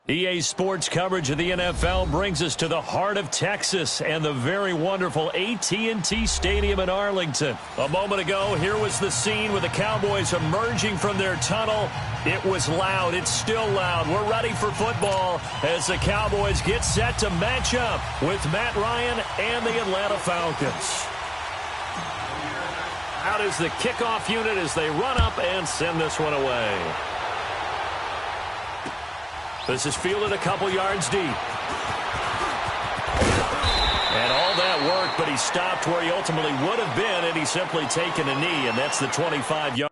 EA Sports coverage of the NFL brings us to the heart of Texas and the very wonderful AT&T Stadium in Arlington. A moment ago, here was the scene with the Cowboys emerging from their tunnel. It was loud. It's still loud. We're ready for football as the Cowboys get set to match up with Matt Ryan and the Atlanta Falcons. Out is the kickoff unit as they run up and send this one away. This is fielded a couple yards deep. And all that work, but he stopped where he ultimately would have been, and he's simply taken a knee, and that's the 25-yard.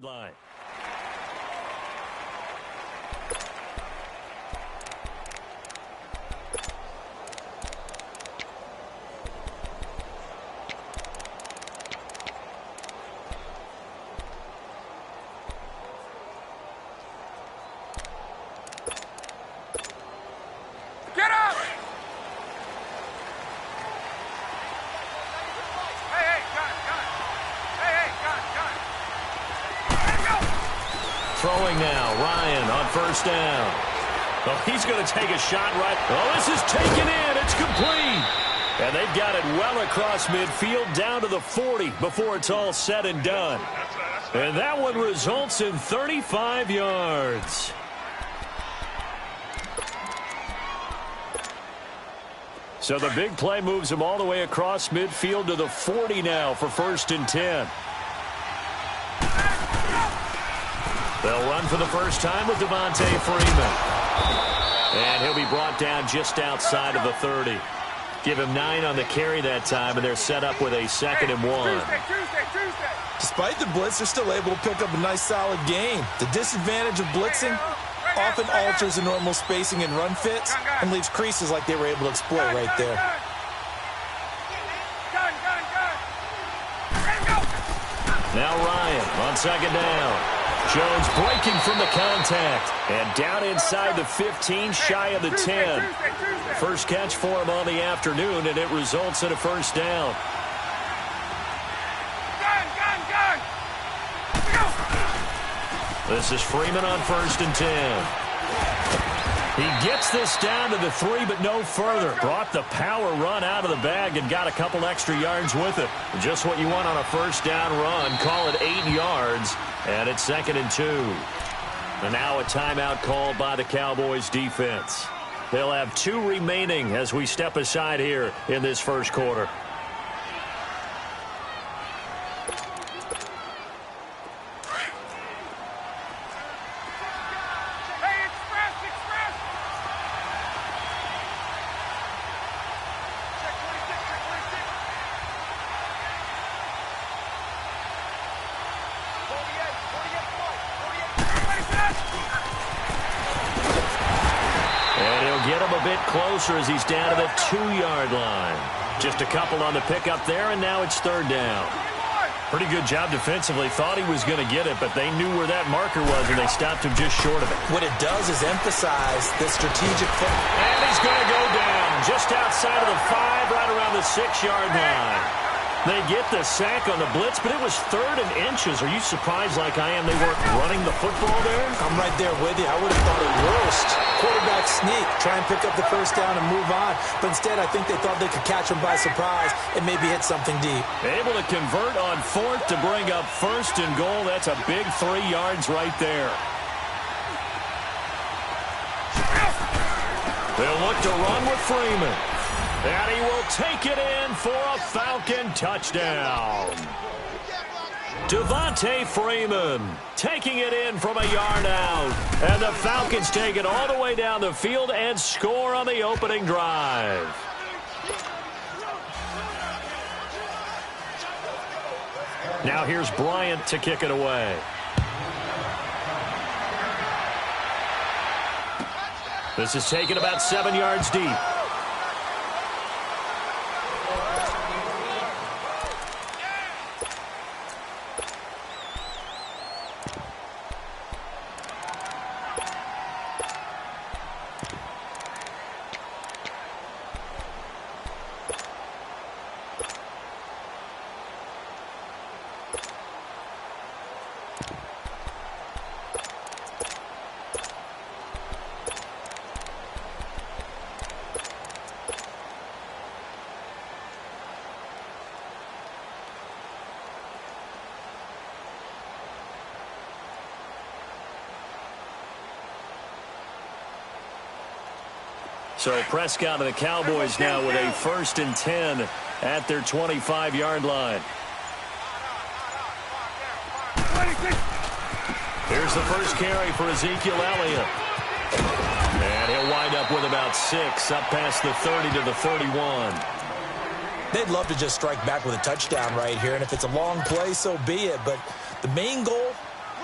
Line. Get up! Hey, gun. Hey, gun. Throwing now, Ryan on first down. Oh, he's going to take a shot right. Oh, this is taken in. It's complete. And they've got it well across midfield down to the 40 before it's all said and done. And that one results in 35 yards. So the big play moves him all the way across midfield to the 40 now for 1st and 10. They'll run for the first time with Devontae Freeman. And he'll be brought down just outside of the 30. Give him 9 on the carry that time, and they're set up with a 2nd and 1. Tuesday. Despite the blitz, they're still able to pick up a nice, solid gain. The disadvantage of blitzing often alters the normal spacing and run fits and leaves creases like they were able to exploit right there. Now Ryan on 2nd down. Jones breaking from the contact. And down inside the 15, shy of the 10. First catch for him on the afternoon, and it results in a 1st down. This is Freeman on 1st and 10. He gets this down to the 3, but no further. Brought the power run out of the bag and got a couple extra yards with it. Just what you want on a 1st down run. Call it 8 yards, and it's 2nd and 2. And now a timeout called by the Cowboys defense. They'll have 2 remaining as we step aside here in this first quarter. Closer as he's down to the 2-yard line. Just a couple on the pickup there, and now it's 3rd down. Pretty good job defensively. Thought he was going to get it, but they knew where that marker was, and they stopped him just short of it. What it does is emphasize the strategic play. And he's going to go down just outside of the 5, right around the 6-yard line. They get the sack on the blitz, but it was 3rd and inches. Are you surprised like I am they weren't running the football there? I'm right there with you. I would have thought at worst. Quarterback sneak, try and pick up the 1st down and move on. But instead, I think they thought they could catch him by surprise and maybe hit something deep. Able to convert on 4th to bring up 1st and goal. That's a big 3 yards right there. They'll look to run with Freeman. And he will take it in for a Falcon touchdown. Devontae Freeman taking it in from a yard out. And the Falcons take it all the way down the field and score on the opening drive. Now here's Bryant to kick it away. This is taken about 7 yards deep. So Prescott and the Cowboys now with a 1st and 10 at their 25-yard line. Here's the first carry for Ezekiel Elliott. And he'll wind up with about 6, up past the 30 to the 31. They'd love to just strike back with a touchdown right here, and if it's a long play, so be it. But the main goal,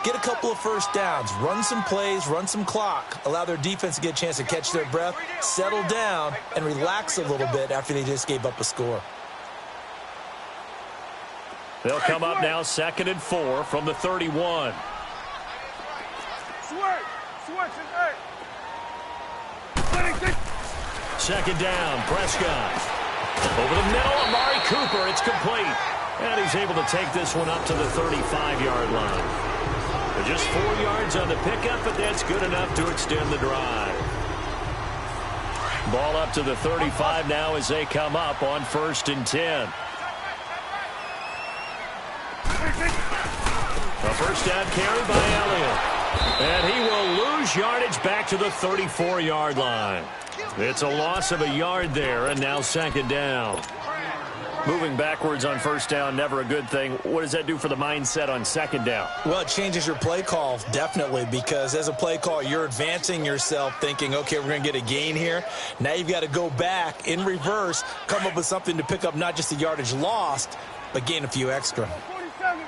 get a couple of first downs, run some plays, run some clock, allow their defense to get a chance to catch their breath, settle down, and relax a little bit after they just gave up a score. They'll come up now 2nd and 4 from the 31. Second down, Prescott. Over the middle, Amari Cooper, it's complete. And he's able to take this one up to the 35-yard line. But just 4 yards on the pickup, but that's good enough to extend the drive. Ball up to the 35 now as they come up on 1st and 10. A first down carry by Elliott. And he will lose yardage back to the 34-yard line. It's a loss of a yard there, and now 2nd down. Moving backwards on 1st down, never a good thing. What does that do for the mindset on 2nd down? Well, it changes your play call, definitely, because as a play call, you're advancing yourself thinking, okay, we're going to get a gain here. Now you've got to go back in reverse, come up with something to pick up not just the yardage lost, but gain a few extra. 47.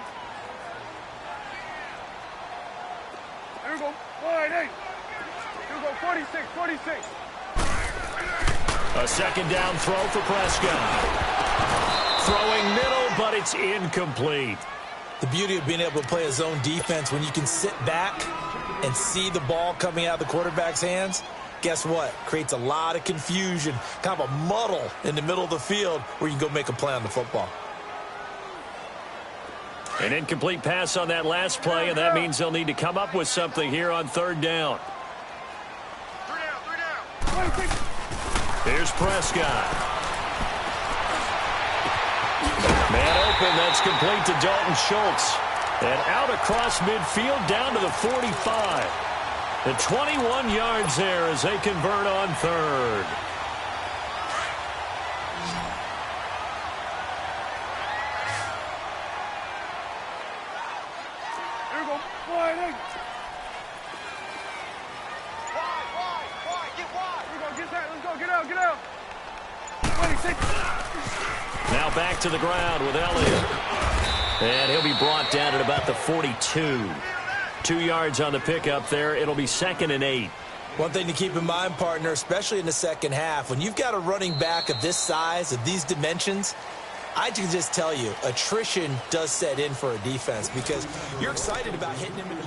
Here we go. 48. Here we go. 46. 46. A 2nd down throw for Prescott. Throwing middle, but it's incomplete. The beauty of being able to play a zone defense, when you can sit back and see the ball coming out of the quarterback's hands, guess what? Creates a lot of confusion, kind of a muddle in the middle of the field where you can go make a play on the football. An incomplete pass on that last play, and that means they'll need to come up with something here on 3rd down. 3 down. 26. Here's Prescott. Man open, that's complete to Dalton Schultz. And out across midfield down to the 45. The 21 yards there as they convert on 3rd. Here we go. 48. Get out. 26. Now back to the ground with Elliott. And he'll be brought down at about the 42. 2 yards on the pickup there. It'll be 2nd and 8. One thing to keep in mind, partner, especially in the second half, when you've got a running back of this size, of these dimensions, I can just tell you, attrition does set in for a defense because you're excited about hitting him in the...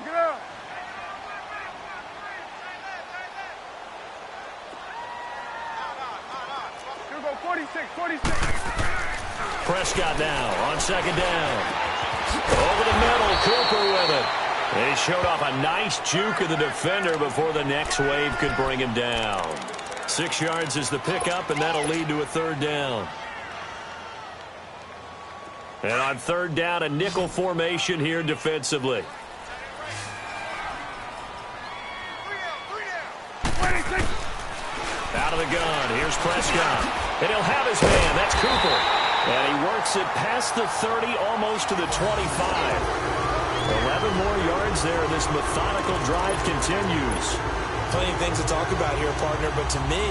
Get out. Here we go. 46. Prescott now on 2nd down. Over the middle, Cooper with it. He showed off a nice juke of the defender before the next wave could bring him down. 6 yards is the pickup, and that'll lead to a 3rd down. And on 3rd down, a nickel formation here defensively. 26. Out of the gun, here's Prescott. And he'll have his man, that's Cooper. And he works it past the 30, almost to the 25. 11 more yards there. This methodical drive continues. Plenty of things to talk about here, partner, but to me,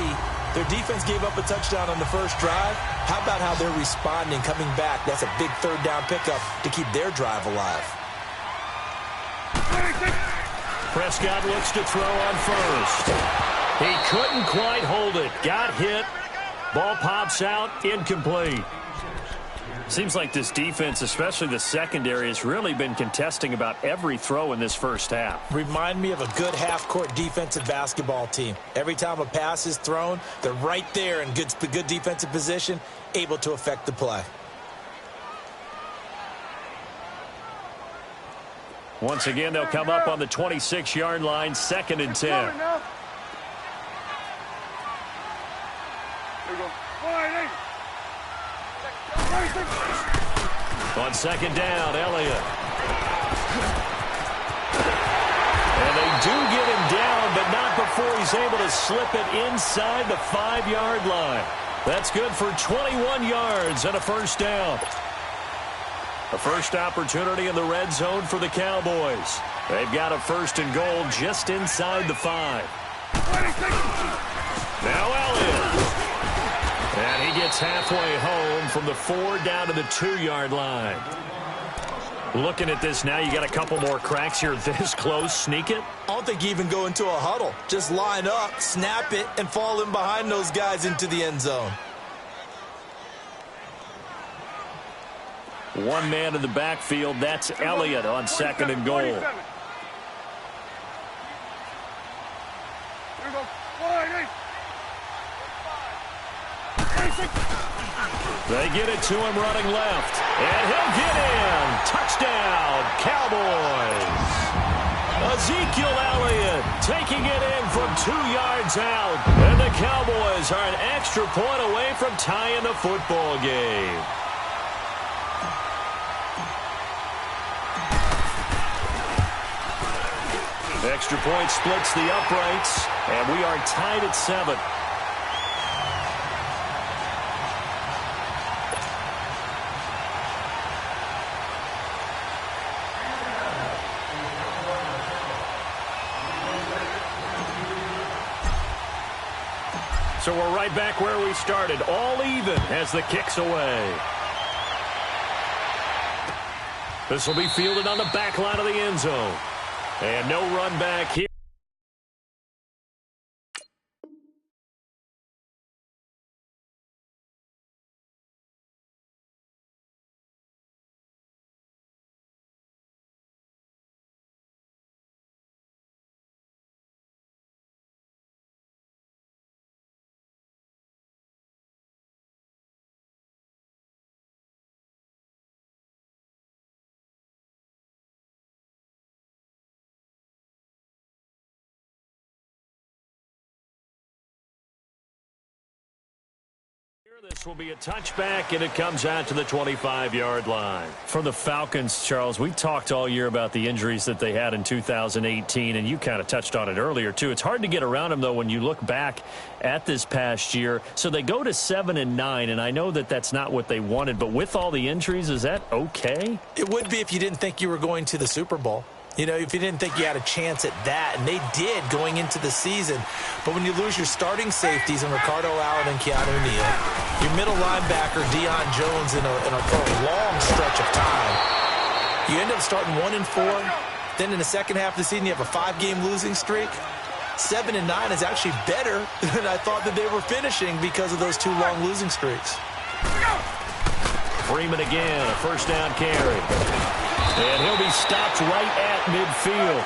their defense gave up a touchdown on the first drive. How about how they're responding, coming back? That's a big 3rd down pickup to keep their drive alive. 26. Prescott looks to throw on first. He couldn't quite hold it. Got hit. Ball pops out. Incomplete. Seems like this defense, especially the secondary, has really been contesting about every throw in this first half. Remind me of a good half-court defensive basketball team. Every time a pass is thrown, they're right there in good defensive position, able to affect the play. Once again, they'll come up on the 26-yard line, 2nd and 10. There you go. On 2nd down, Elliott. And they do get him down, but not before he's able to slip it inside the 5-yard line. That's good for 21 yards and a first down. A first opportunity in the red zone for the Cowboys. They've got a 1st and goal just inside the 5. Now Elliott. And he gets halfway home from the 4 down to the 2-yard line. Looking at this now, you got a couple more cracks here this close. Sneak it. I don't think you even go into a huddle. Just line up, snap it, and fall in behind those guys into the end zone. One man in the backfield. That's Elliott on 2nd and goal. They get it to him running left. And he'll get in. Touchdown, Cowboys. Ezekiel Elliott taking it in from 2 yards out. And the Cowboys are an extra point away from tying the football game. Extra point splits the uprights, and we are tied at 7. So we're right back where we started, all even as the kick's away. This will be fielded on the back line of the end zone. And no run back here. This will be a touchback, and it comes out to the 25-yard line. For the Falcons, Charles, we talked all year about the injuries that they had in 2018, and you kind of touched on it earlier, too. It's hard to get around them, though, when you look back at this past year. So they go to 7-9, and I know that that's not what they wanted, but with all the injuries, is that okay? It would be if you didn't think you were going to the Super Bowl. You know, if you didn't think you had a chance at that, and they did going into the season. But when you lose your starting safeties in Ricardo Allen and Keanu Neal, your middle linebacker Deion Jones for a long stretch of time, you end up starting 1-4. Then in the second half of the season, you have a 5-game losing streak. 7-9 is actually better than I thought that they were finishing because of those 2 long losing streaks. Freeman again, a first down carry. And he'll be stopped right at midfield.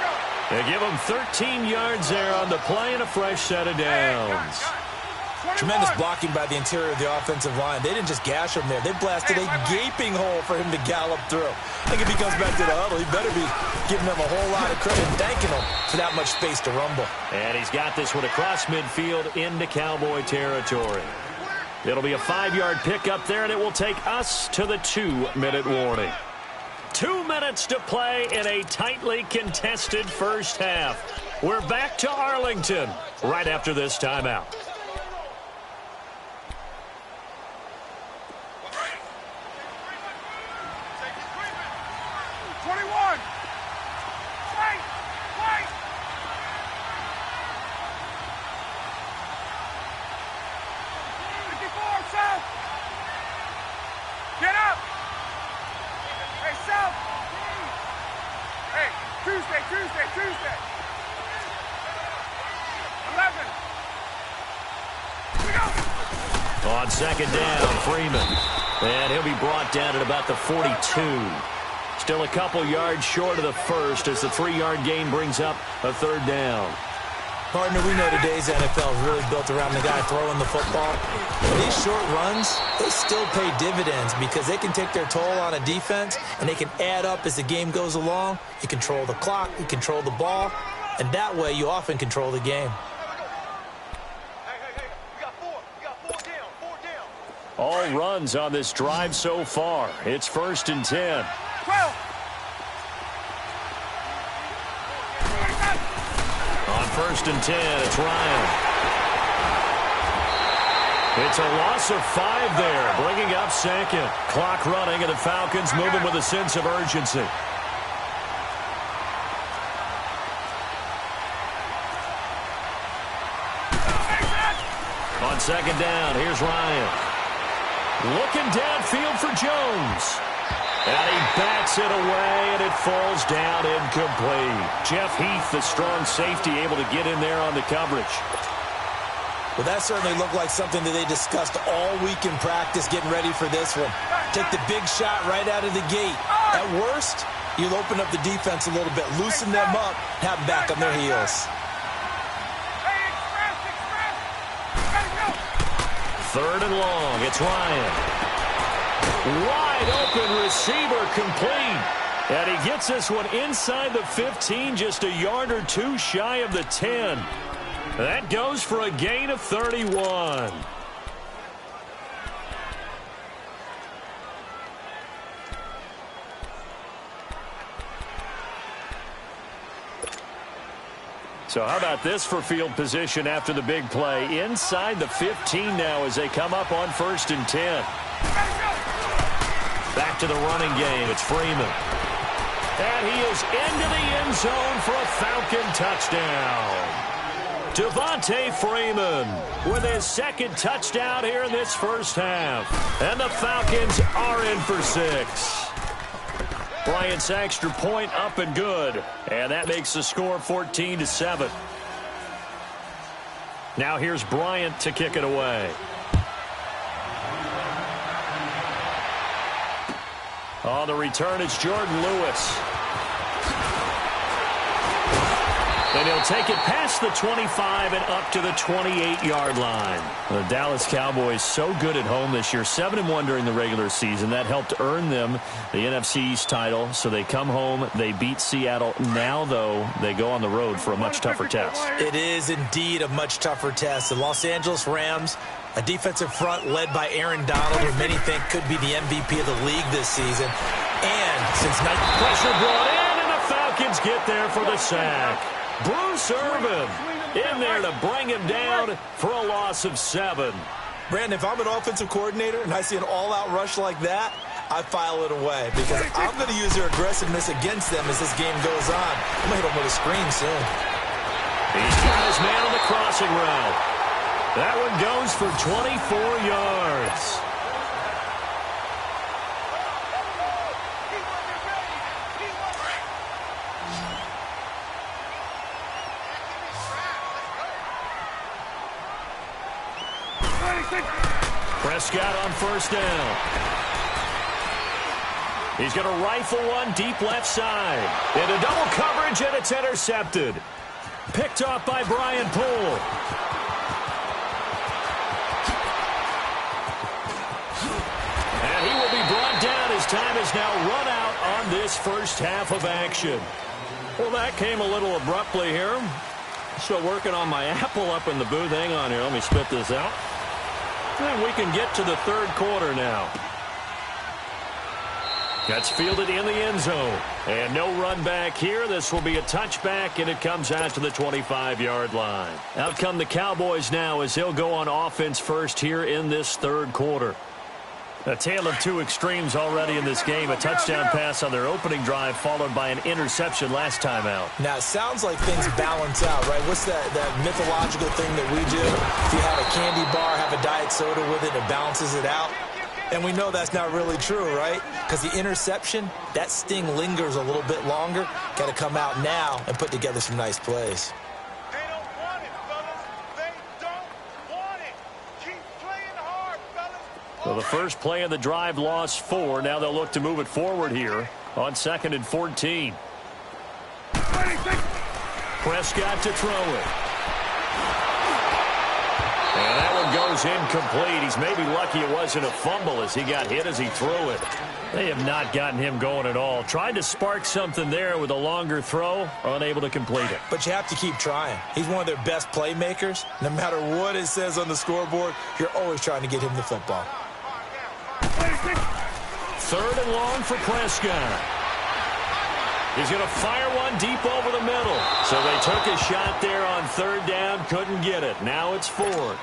They give him 13 yards there on the play and a fresh set of downs. Tremendous blocking by the interior of the offensive line. They didn't just gash him there. They blasted a gaping hole for him to gallop through. I think if he comes back to the huddle, he better be giving them a whole lot of credit and thanking them for that much space to rumble. And he's got this one across midfield into Cowboy territory. It'll be a 5-yard pickup there, and it will take us to the 2-minute warning. 2 minutes to play in a tightly contested first half. We're back to Arlington right after this timeout. Tuesday. On second down, Freeman. And he'll be brought down at about the 42. Still a couple yards short of the first as the 3-yard gain brings up a third down. Partner, we know today's NFL is really built around the guy throwing the football. These short runs, they still pay dividends because they can take their toll on a defense and they can add up as the game goes along. You control the clock, you control the ball, and that way you often control the game. All runs on this drive so far. It's 1st and 10. 12. On 1st and 10, it's Ryan. It's a loss of 5 there, bringing up second. Clock running, and the Falcons moving with a sense of urgency. On second down, here's Ryan. Looking downfield for Jones. And he bats it away, and it falls down incomplete. Jeff Heath, the strong safety, able to get in there on the coverage. Well, that certainly looked like something that they discussed all week in practice getting ready for this one. Take the big shot right out of the gate. At worst, you'll open up the defense a little bit, loosen them up, have them back on their heels. Third and long, it's Ryan. Wide open receiver complete. And he gets this one inside the 15, just a yard or two shy of the 10. That goes for a gain of 31. So how about this for field position after the big play? Inside the 15 now as they come up on 1st and 10. Back to the running game. It's Freeman. And he is into the end zone for a Falcon touchdown. Devontae Freeman with his second touchdown here in this first half. And the Falcons are in for 6. Bryant's extra point up and good. And that makes the score 14-7. Now here's Bryant to kick it away. On the return, it's Jordan Lewis. And he'll take it past the 25 and up to the 28-yard line. The Dallas Cowboys so good at home this year, 7-1 during the regular season. That helped earn them the NFC East title. So they come home, they beat Seattle. Now, though, they go on the road for a much tougher test. It is indeed a much tougher test. The Los Angeles Rams, a defensive front led by Aaron Donald, who many think could be the MVP of the league this season. And since pressure brought in, and the Falcons get there for the sack. Bruce Irvin in there to bring him down for a loss of 7. Brandon, if I'm an offensive coordinator and I see an all-out rush like that, I file it away because I'm going to use their aggressiveness against them as this game goes on. I'm going to hit them with a screen soon. He's got his man on the crossing route. That one goes for 24 yards. Prescott on 1st down. He's going to rifle one deep left side. Into double coverage, and it's intercepted. Picked off by Brian Poole. And he will be brought down. His time is now run out on this first half of action. Well, that came a little abruptly here. Still working on my apple up in the booth. Hang on here. Let me spit this out. And we can get to the third quarter now. That's fielded in the end zone. And no run back here. This will be a touchback, and it comes out to the 25-yard line. Out come the Cowboys now as they'll go on offense first here in this third quarter. A tale of two extremes already in this game. A touchdown pass on their opening drive followed by an interception last time out. Now, it sounds like things balance out, right? What's that mythological thing that we do? If you have a candy bar, have a diet soda with it, it balances it out. And we know that's not really true, right? Because the interception, that sting lingers a little bit longer. Got to come out now and put together some nice plays. They don't want it, fellas. They don't want it. Keep playing hard, fellas. Well, the first play of the drive lost 4. Now they'll look to move it forward here on 2nd and 14. Prescott to throw it. And that one goes incomplete. He's maybe lucky it wasn't a fumble as he got hit as he threw it. They have not gotten him going at all. Tried to spark something there with a longer throw, unable to complete it. But you have to keep trying. He's one of their best playmakers. No matter what it says on the scoreboard, you're always trying to get him the football. 3rd and long for Prescott. He's going to fire one deep over the middle. So they took a shot there on 3rd down, couldn't get it. Now it's 4th.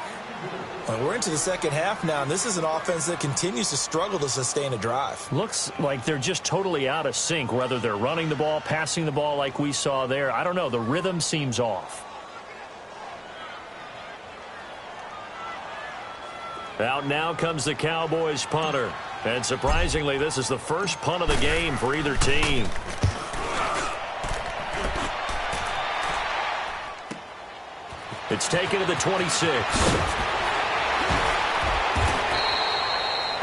Well, we're into the second half now, and this is an offense that continues to struggle to sustain a drive. Looks like they're just totally out of sync, whether they're running the ball, passing the ball like we saw there. I don't know. The rhythm seems off. Out now comes the Cowboys punter. And surprisingly, this is the first punt of the game for either team. It's taken to the 26.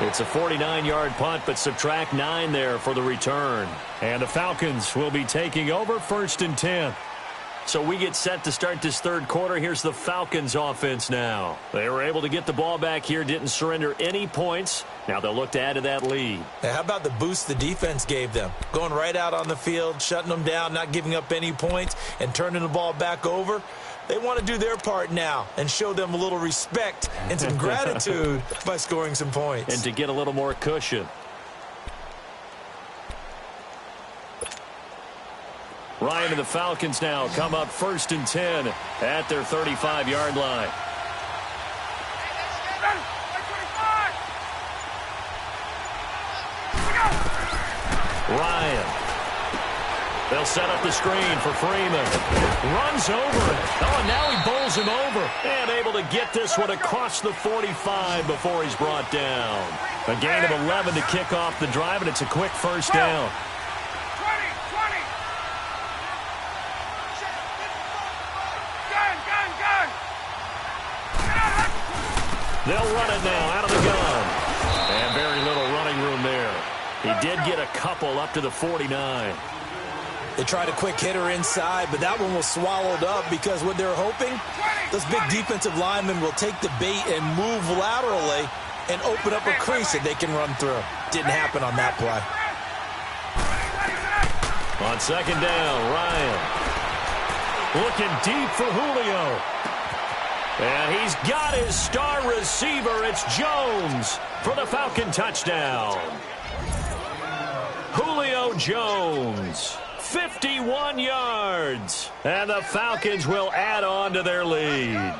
It's a 49-yard punt, but subtract 9 there for the return. And the Falcons will be taking over 1st and 10. So we get set to start this 3rd quarter. Here's the Falcons offense now. They were able to get the ball back here, didn't surrender any points. Now they'll look to add to that lead. Now, how about the boost the defense gave them? Going right out on the field, shutting them down, not giving up any points, and turning the ball back over. They want to do their part now and show them a little respect and some gratitude by scoring some points. And to get a little more cushion. Ryan and the Falcons now come up 1st and 10 at their 35-yard line. Ryan. They'll set up the screen for Freeman. Runs over it. Oh, and now he bowls him over. And able to get this one across the 45 before he's brought down. A gain of 11 to kick off the drive, and it's a quick 1st down. They'll run it now out of the gun. And very little running room there. He did get a couple up to the 49. They tried a quick hitter inside, but that one was swallowed up because what they're hoping, those big defensive linemen will take the bait and move laterally and open up a crease that they can run through. Didn't happen on that play. On 2nd down, Ryan. Looking deep for Julio. And he's got his star receiver. It's Jones for the Falcon touchdown. Julio Jones. 51 yards. And the Falcons will add on to their lead.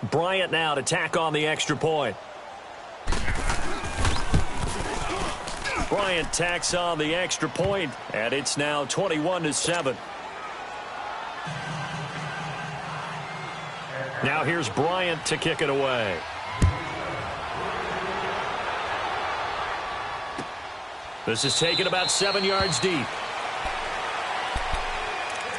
Bryant now to tack on the extra point. Bryant tacks on the extra point, and it's now 21-7. Now here's Bryant to kick it away. This is taken about 7 yards deep.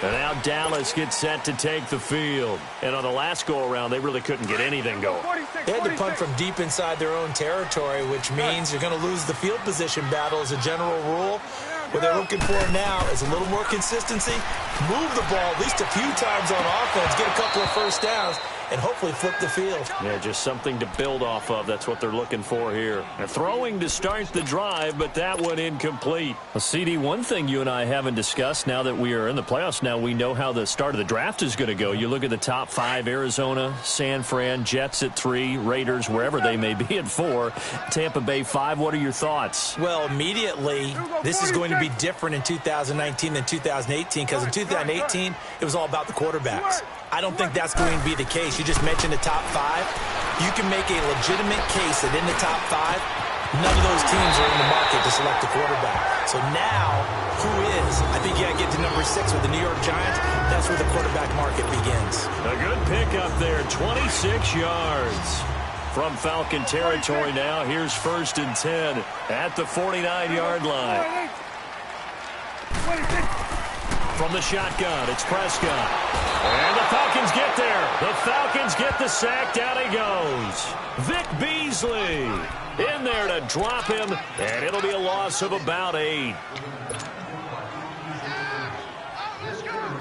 And now Dallas gets set to take the field. And on the last go-around, they really couldn't get anything going. They had to punt from deep inside their own territory, which means you're going to lose the field position battle as a general rule. What they're looking for now is a little more consistency, move the ball at least a few times on offense, get a couple of 1st downs, and hopefully flip the field. Yeah, just something to build off of. That's what they're looking for here. They're throwing to start the drive, but that one incomplete. Well, CD, one thing you and I haven't discussed now that we are in the playoffs, now we know how the start of the draft is going to go. You look at the top 5, Arizona, San Fran, Jets at 3, Raiders, wherever they may be at 4, Tampa Bay 5. What are your thoughts? Well, immediately, this is going to be different in 2019 than 2018 because in 2018, it was all about the quarterbacks. I don't think that's going to be the case. You just mentioned the top 5. You can make a legitimate case that in the top 5, none of those teams are in the market to select a quarterback. So now, who is? I think you got to get to number 6 with the New York Giants. That's where the quarterback market begins. A good pickup there, 26 yards. From Falcon territory now, here's 1st and 10 at the 49-yard line. From the shotgun, it's Prescott. And the Falcons get there. The Falcons get the sack. Down he goes. Vic Beasley in there to drop him, and it'll be a loss of about 8.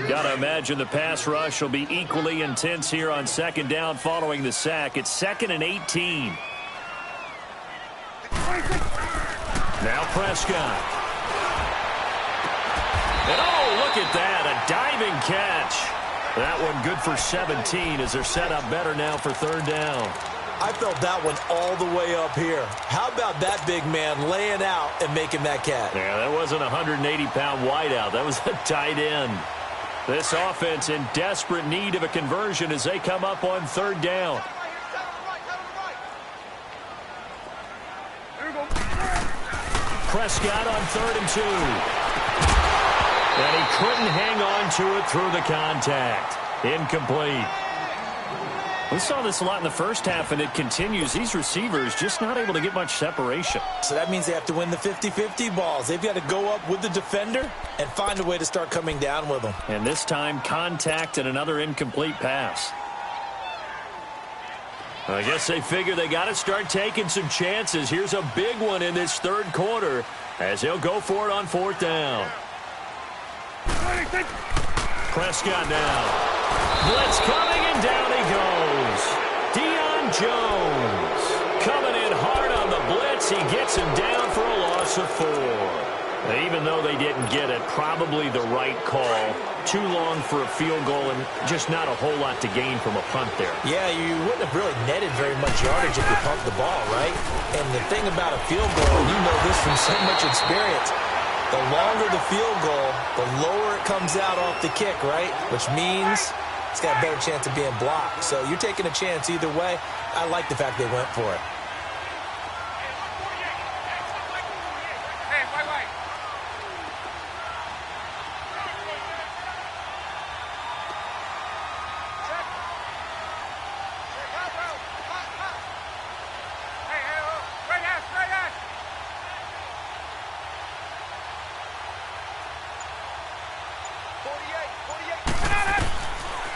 Got to imagine the pass rush will be equally intense here on second down following the sack. It's 2nd and 18. Now Prescott. And oh, look at that, a diving catch. That one good for 17 as they're set up better now for 3rd down. I felt that one all the way up here. How about that big man laying out and making that catch? Yeah, that wasn't a 180-pound wideout. That was a tight end. This offense in desperate need of a conversion as they come up on 3rd down. Prescott on 3rd and 2. And he couldn't hang on to it through the contact. Incomplete. We saw this a lot in the first half, and it continues. These receivers just not able to get much separation. So that means they have to win the 50-50 balls. They've got to go up with the defender and find a way to start coming down with them. And this time, contact and another incomplete pass. I guess they figure they got to start taking some chances. Here's a big one in this 3rd quarter as they'll go for it on 4th down. Prescott now. Blitz coming, and down he goes. Deion Jones coming in hard on the blitz. He gets him down for a loss of 4. Even though they didn't get it, probably the right call. Too long for a field goal and just not a whole lot to gain from a punt there. Yeah, you wouldn't have really netted very much yardage if you pumped the ball, right? And the thing about a field goal, and you know this from so much experience, the longer the field goal, the lower it comes out off the kick, right? Which means it's got a better chance of being blocked. So you're taking a chance either way. I like the fact they went for it.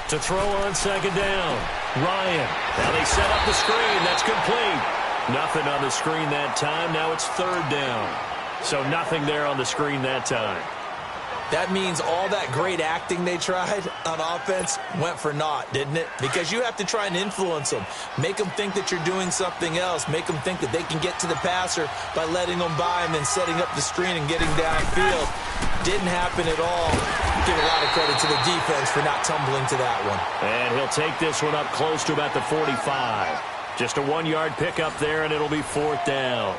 To throw on 2nd down. Ryan. Now they set up the screen. That's complete. Nothing on the screen that time. Now it's 3rd down. So nothing there on the screen that time. That means all that great acting they tried on offense went for naught, didn't it? Because you have to try and influence them. Make them think that you're doing something else. Make them think that they can get to the passer by letting them by and then setting up the screen and getting downfield. Didn't happen at all. Give a lot of credit to the defense for not tumbling to that one. And he'll take this one up close to about the 45. Just a 1-yard pickup there, and it'll be 4th down.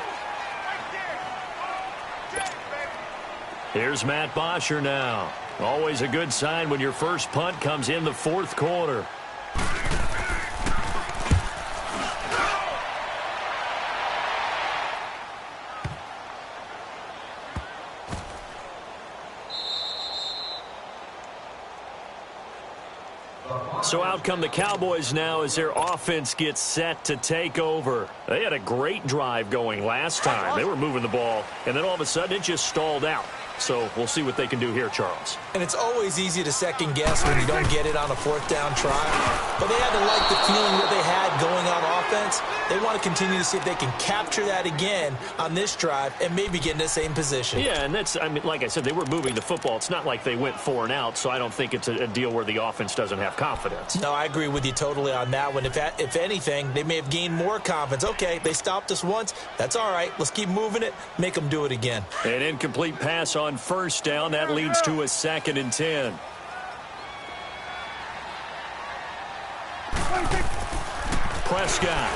Here's Matt Bosher now. Always a good sign when your first punt comes in the 4th quarter. So out come the Cowboys now as their offense gets set to take over. They had a great drive going last time. They were moving the ball, and then all of a sudden it just stalled out. So we'll see what they can do here, Charles. And it's always easy to second guess when you don't get it on a 4th down try. But they had to like the feeling that they had going on offense. They want to continue to see if they can capture that again on this drive and maybe get in the same position. Yeah, and that's, I mean, like I said, they were moving the football. It's not like they went 4 and out, so I don't think it's a deal where the offense doesn't have confidence. No, I agree with you totally on that one. If anything, they may have gained more confidence. Okay, they stopped us once. That's all right. Let's keep moving it. Make them do it again. An incomplete pass on 1st down. That leads to a 2nd and 10. Prescott.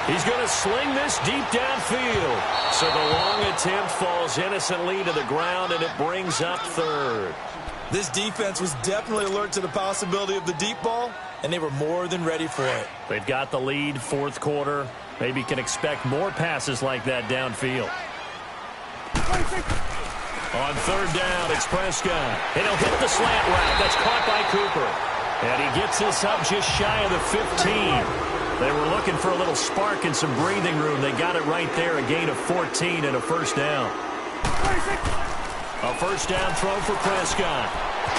He's going to sling this deep downfield. So the long attempt falls innocently to the ground, and it brings up 3rd. This defense was definitely alert to the possibility of the deep ball, and they were more than ready for it. They've got the lead, 4th quarter. Maybe can expect more passes like that downfield. On 3rd down, it's Prescott. And he'll hit the slant route. That's caught by Cooper. And he gets this up just shy of the 15. They were looking for a little spark and some breathing room. They got it right there, a gain of 14 and a 1st down. A first down throw for Prescott.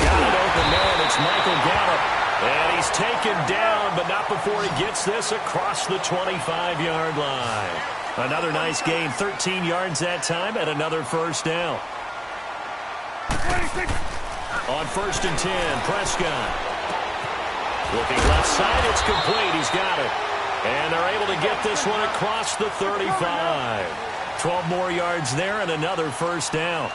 Got it open man. It's Michael Gallup. And he's taken down, but not before he gets this across the 25-yard line. Another nice gain, 13 yards that time, and another first down. On 1st and 10, Prescott. Looking left side, it's complete. He's got it. And they're able to get this one across the 35. 12 more yards there and another first down.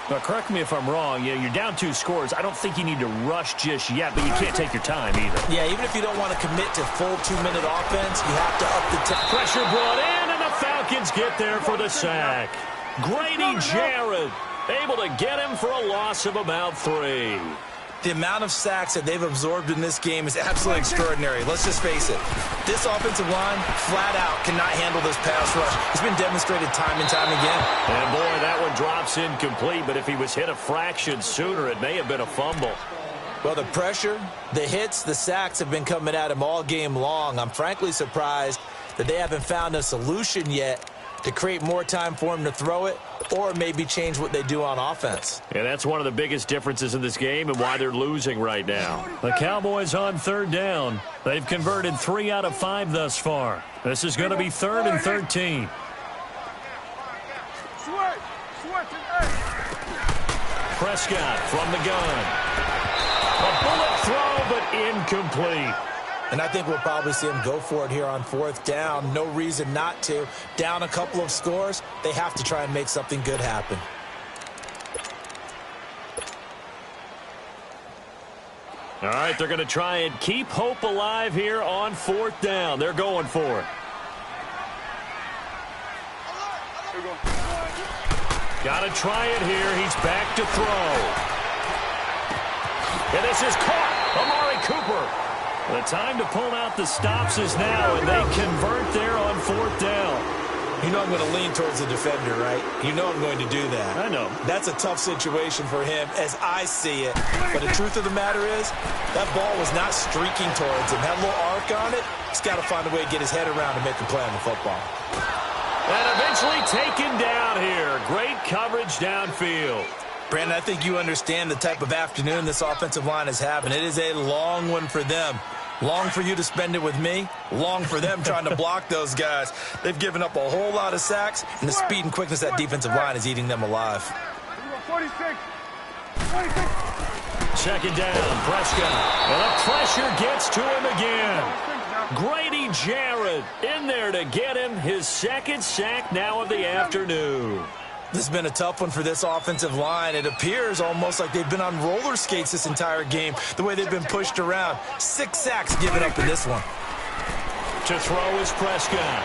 Now, correct me if I'm wrong. You're down 2 scores. I don't think you need to rush just yet, but you can't take your time either. Yeah, even if you don't want to commit to full 2-minute offense, you have to up the tempo. Pressure brought in, and the Falcons get there for the sack. Grady Jarrett able to get him for a loss of about 3. The amount of sacks that they've absorbed in this game is absolutely extraordinary. Let's just face it. This offensive line, flat out, cannot handle this pass rush. It's been demonstrated time and time again. And, boy, that one drops incomplete, but if he was hit a fraction sooner, it may have been a fumble. Well, the pressure, the hits, the sacks have been coming at him all game long. I'm frankly surprised that they haven't found a solution yet to create more time for him to throw it or maybe change what they do on offense. And that's one of the biggest differences in this game and why they're losing right now. The Cowboys on 3rd down. They've converted 3 out of 5 thus far. This is going to be 3rd and 13. Prescott from the gun. A bullet throw, but incomplete. And I think we'll probably see him go for it here on 4th down. No reason not to. Down a couple of scores, they have to try and make something good happen. All right, they're going to try and keep hope alive here on 4th down. They're going for it. Got to try it here. He's back to throw. And this is caught. Amari Cooper. The time to pull out the stops is now, and they convert there on 4th down. You know I'm going to lean towards the defender, right? You know I'm going to do that. I know. That's a tough situation for him as I see it. But the truth of the matter is, that ball was not streaking towards him. Had a little arc on it. He's got to find a way to get his head around and make a play on the football. And eventually taken down here. Great coverage downfield. Brandon, I think you understand the type of afternoon this offensive line is having. It is a long one for them. Long for you to spend it with me. Long for them trying to block those guys. They've given up a whole lot of sacks, and the speed and quickness of that defensive line is eating them alive. 46. 2nd down, Prescott. And the pressure gets to him again. Grady Jarrett in there to get him his 2nd sack now of the afternoon. This has been a tough one for this offensive line. It appears almost like they've been on roller skates this entire game, the way they've been pushed around. 6 sacks given up in this one. To throw is Prescott.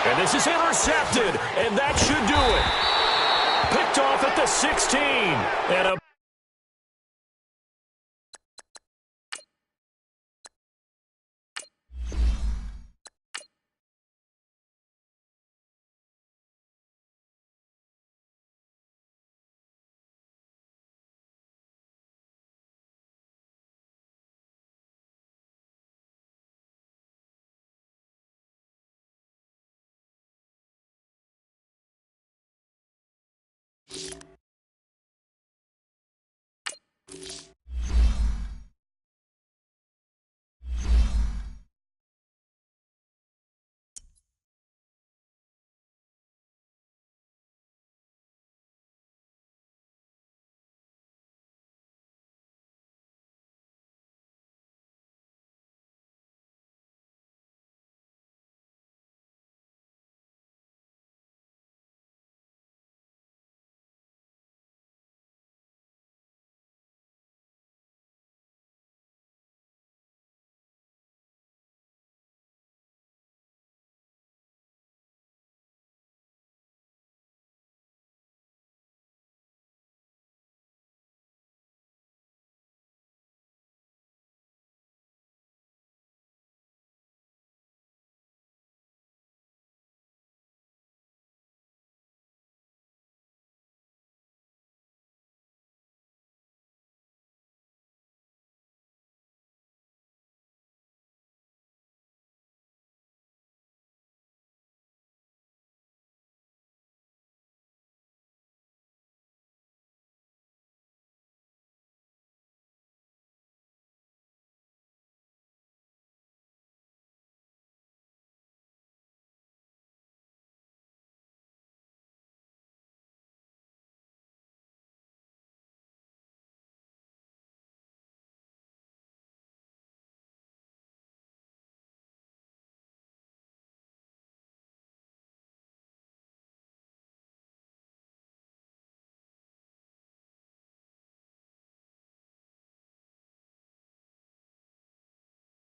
And this is intercepted, and that should do it. Picked off at the 16. And a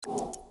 it.